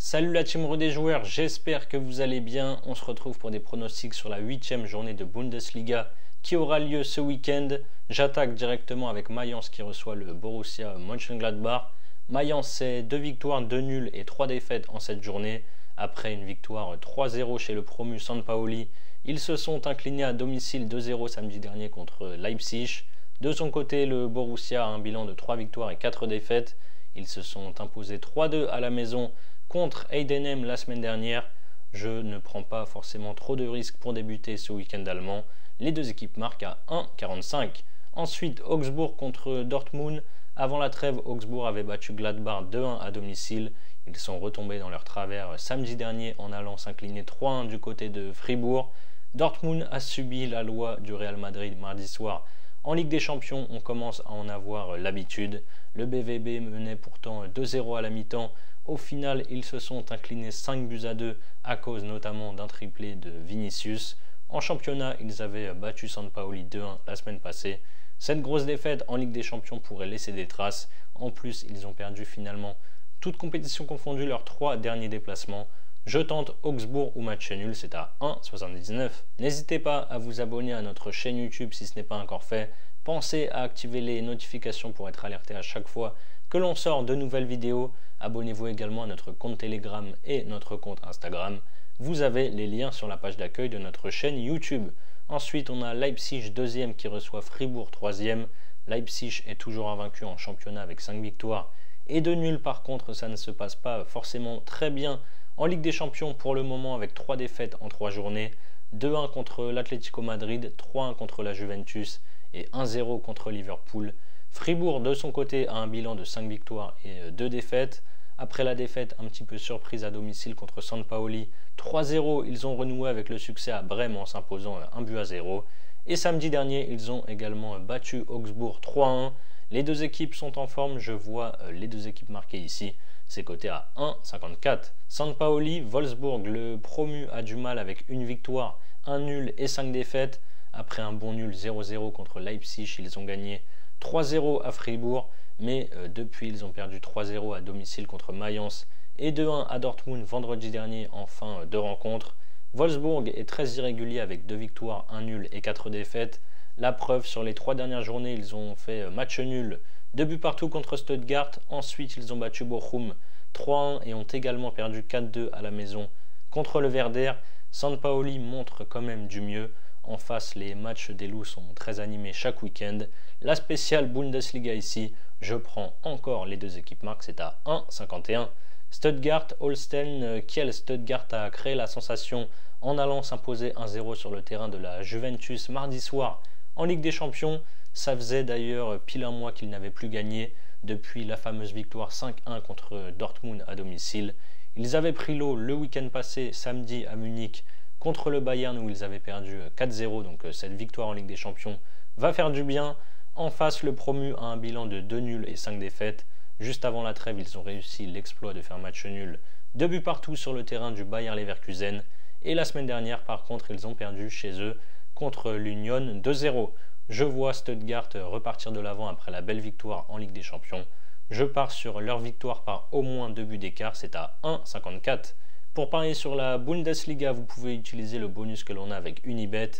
Salut la team des joueurs, j'espère que vous allez bien. On se retrouve pour des pronostics sur la 8e journée de Bundesliga qui aura lieu ce week-end. J'attaque directement avec Mayence qui reçoit le Borussia Mönchengladbach. Mayence, c'est 2 victoires, 2 nuls et 3 défaites en cette journée. Après une victoire 3-0 chez le promu Sampaoli, ils se sont inclinés à domicile 2-0 samedi dernier contre Leipzig. De son côté, le Borussia a un bilan de 3 victoires et 4 défaites. Ils se sont imposés 3-2 à la maison contre Heidenheim la semaine dernière. Je ne prends pas forcément trop de risques pour débuter ce week-end allemand. Les deux équipes marquent à 1,45. Ensuite, Augsbourg contre Dortmund. Avant la trêve, Augsbourg avait battu Gladbach 2-1 à domicile. Ils sont retombés dans leur travers samedi dernier en allant s'incliner 3-1 du côté de Fribourg. Dortmund a subi la loi du Real Madrid mardi soir. En Ligue des Champions, on commence à en avoir l'habitude. Le BVB menait pourtant 2-0 à la mi-temps. Au final, ils se sont inclinés 5-2 à cause notamment d'un triplé de Vinicius. En championnat, ils avaient battu Sampaoli 2-1 la semaine passée. Cette grosse défaite en Ligue des Champions pourrait laisser des traces. En plus, ils ont perdu finalement, toutes compétitions confondues, leurs 3 derniers déplacements. Je tente Augsbourg ou match nul, c'est à 1,79. N'hésitez pas à vous abonner à notre chaîne YouTube si ce n'est pas encore fait. Pensez à activer les notifications pour être alerté à chaque fois que l'on sort de nouvelles vidéos. Abonnez-vous également à notre compte Telegram et notre compte Instagram. Vous avez les liens sur la page d'accueil de notre chaîne YouTube. Ensuite, on a Leipzig 2e qui reçoit Fribourg 3e. Leipzig est toujours invaincu en championnat avec 5 victoires et 2 nuls. Par contre, ça ne se passe pas forcément très bien en Ligue des Champions pour le moment avec 3 défaites en 3 journées. 2-1 contre l'Atlético Madrid, 3-1 contre la Juventus et 1-0 contre Liverpool. Fribourg, de son côté, a un bilan de 5 victoires et 2 défaites. Après la défaite un petit peu surprise à domicile contre Sampaoli, 3-0, ils ont renoué avec le succès à Brême en s'imposant 1-0. Et samedi dernier, ils ont également battu Augsbourg 3-1. Les deux équipes sont en forme, je vois les deux équipes marquées ici. C'est coté à 1,54. Sampaoli, Wolfsburg, le promu, a du mal avec une victoire, un nul et 5 défaites. Après un bon nul 0-0 contre Leipzig, ils ont gagné 3-0 à Fribourg, mais depuis ils ont perdu 3-0 à domicile contre Mayence et 2-1 à Dortmund vendredi dernier en fin de rencontre. Wolfsburg est très irrégulier avec 2 victoires, 1 nul et 4 défaites. La preuve, sur les 3 dernières journées, ils ont fait match nul, 2 buts partout contre Stuttgart. Ensuite, ils ont battu Bochum 3-1 et ont également perdu 4-2 à la maison contre le Werder. Sampaoli montre quand même du mieux. En face, les matchs des loups sont très animés chaque week-end. La spéciale Bundesliga ici, je prends encore les deux équipes marques, c'est à 1,51. Stuttgart, Holstein Kiel. Stuttgart a créé la sensation en allant s'imposer 1-0 sur le terrain de la Juventus mardi soir en Ligue des Champions. Ça faisait d'ailleurs pile un mois qu'ils n'avaient plus gagné depuis la fameuse victoire 5-1 contre Dortmund à domicile. Ils avaient pris l'eau le week-end passé, samedi à Munich, contre le Bayern où ils avaient perdu 4-0, donc cette victoire en Ligue des Champions va faire du bien. En face, le promu a un bilan de 2 nuls et 5 défaites. Juste avant la trêve, ils ont réussi l'exploit de faire match nul, 2 buts partout sur le terrain du Bayer Leverkusen. Et la semaine dernière, par contre, ils ont perdu chez eux contre l'Union 2-0. Je vois Stuttgart repartir de l'avant après la belle victoire en Ligue des Champions. Je pars sur leur victoire par au moins 2 buts d'écart, c'est à 1,54. Pour parier sur la Bundesliga, vous pouvez utiliser le bonus que l'on a avec Unibet.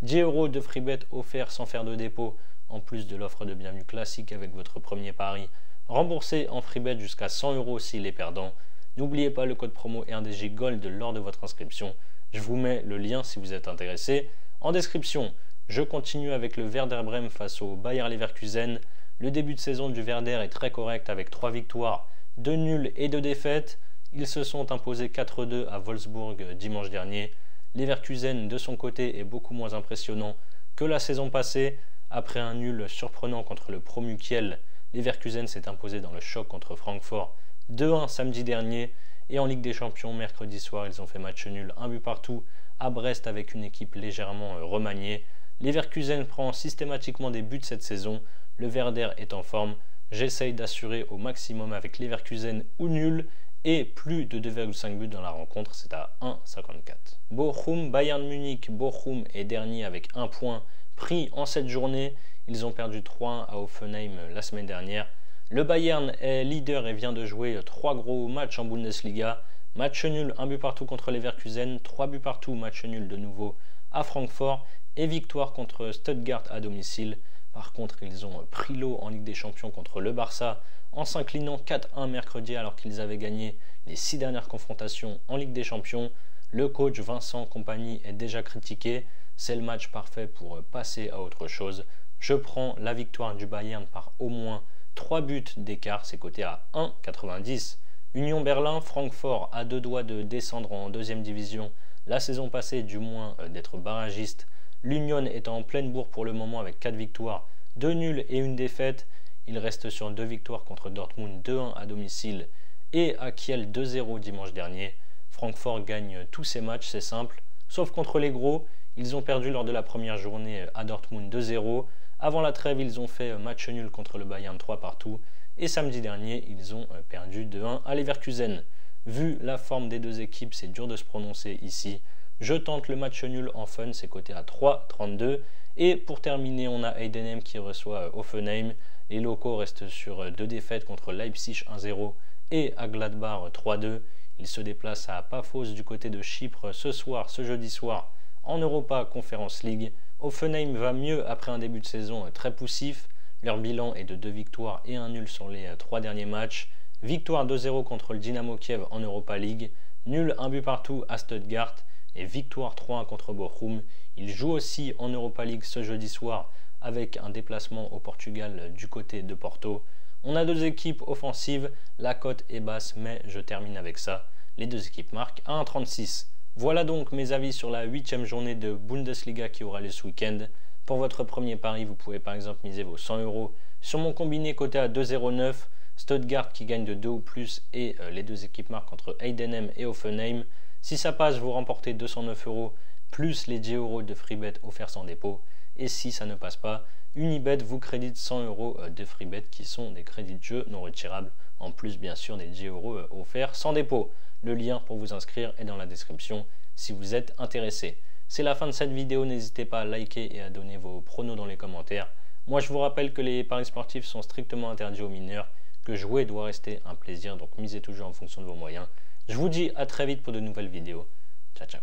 10 € de free bet offert sans faire de dépôt, en plus de l'offre de bienvenue classique avec votre premier pari. Remboursé en free bet jusqu'à 100 € s'il est perdant. N'oubliez pas le code promo RDJ Gold lors de votre inscription. Je vous mets le lien si vous êtes intéressé en description. Je continue avec le Werder Brême face au Bayer Leverkusen. Le début de saison du Werder est très correct avec 3 victoires, 2 nuls et 2 défaites. Ils se sont imposés 4-2 à Wolfsburg dimanche dernier. Leverkusen, de son côté, est beaucoup moins impressionnant que la saison passée. Après un nul surprenant contre le promu Kiel, Leverkusen s'est imposé dans le choc contre Francfort 2-1 samedi dernier. Et en Ligue des Champions, mercredi soir, ils ont fait match nul, 1 but partout à Brest avec une équipe légèrement remaniée. Leverkusen prend systématiquement des buts cette saison. Le Werder est en forme. J'essaye d'assurer au maximum avec Leverkusen ou nul et plus de 2,5 buts dans la rencontre, c'est à 1,54. Bochum, Bayern Munich. Bochum est dernier avec 1 point pris en cette journée. Ils ont perdu 3-1 à Hoffenheim la semaine dernière. Le Bayern est leader et vient de jouer 3 gros matchs en Bundesliga. match nul, 1 but partout contre Leverkusen, 3 buts partout, match nul de nouveau à Francfort et victoire contre Stuttgart à domicile. Par contre, ils ont pris l'eau en Ligue des Champions contre le Barça en s'inclinant 4-1 mercredi alors qu'ils avaient gagné les 6 dernières confrontations en Ligue des Champions. Le coach Vincent Kompany est déjà critiqué. C'est le match parfait pour passer à autre chose. Je prends la victoire du Bayern par au moins 3 buts d'écart, c'est coté à 1,90. Union Berlin, Francfort à 2 doigts de descendre en deuxième division la saison passée, du moins d'être barragiste. L'Union est en pleine bourre pour le moment avec 4 victoires, 2 nuls et 1 défaite. Il reste sur 2 victoires contre Dortmund 2-1 à domicile et à Kiel 2-0 dimanche dernier. Francfort gagne tous ses matchs, c'est simple, sauf contre les gros. Ils ont perdu lors de la première journée à Dortmund 2-0. Avant la trêve, ils ont fait match nul contre le Bayern 3 partout. Et samedi dernier, ils ont perdu 2-1 à Leverkusen. Vu la forme des deux équipes, c'est dur de se prononcer ici. Je tente le match nul en fun, c'est coté à 3,32. Et pour terminer, on a Heidenheim qui reçoit Hoffenheim. Les locaux restent sur 2 défaites contre Leipzig 1-0 et à Gladbach 3-2. Ils se déplacent à Paphos du côté de Chypre ce jeudi soir, en Europa Conference League. Hoffenheim va mieux après un début de saison très poussif. Leur bilan est de 2 victoires et 1 nul sur les 3 derniers matchs. Victoire 2-0 contre le Dynamo Kiev en Europa League. Nul 1 but partout à Stuttgart. Et victoire 3-1 contre Bochum. Ils jouent aussi en Europa League ce jeudi soir avec un déplacement au Portugal du côté de Porto. On a 2 équipes offensives, la cote est basse mais je termine avec ça. Les 2 équipes marquent à 1,36. Voilà donc mes avis sur la 8e journée de Bundesliga qui aura lieu ce week-end. Pour votre premier pari, vous pouvez par exemple miser vos 100 € sur mon combiné coté à 2,09, Stuttgart qui gagne de 2 ou plus et les 2 équipes marquent entre Heidenheim et Hoffenheim. Si ça passe, vous remportez 209 € plus les 10 € de free bet offerts sans dépôt. Et si ça ne passe pas, Unibet vous crédite 100 € de free bet qui sont des crédits de jeu non retirables, en plus bien sûr des 10 € offerts sans dépôt. Le lien pour vous inscrire est dans la description si vous êtes intéressé. C'est la fin de cette vidéo, n'hésitez pas à liker et à donner vos pronos dans les commentaires. Moi je vous rappelle que les paris sportifs sont strictement interdits aux mineurs, que jouer doit rester un plaisir, donc misez toujours en fonction de vos moyens. Je vous dis à très vite pour de nouvelles vidéos. Ciao ciao.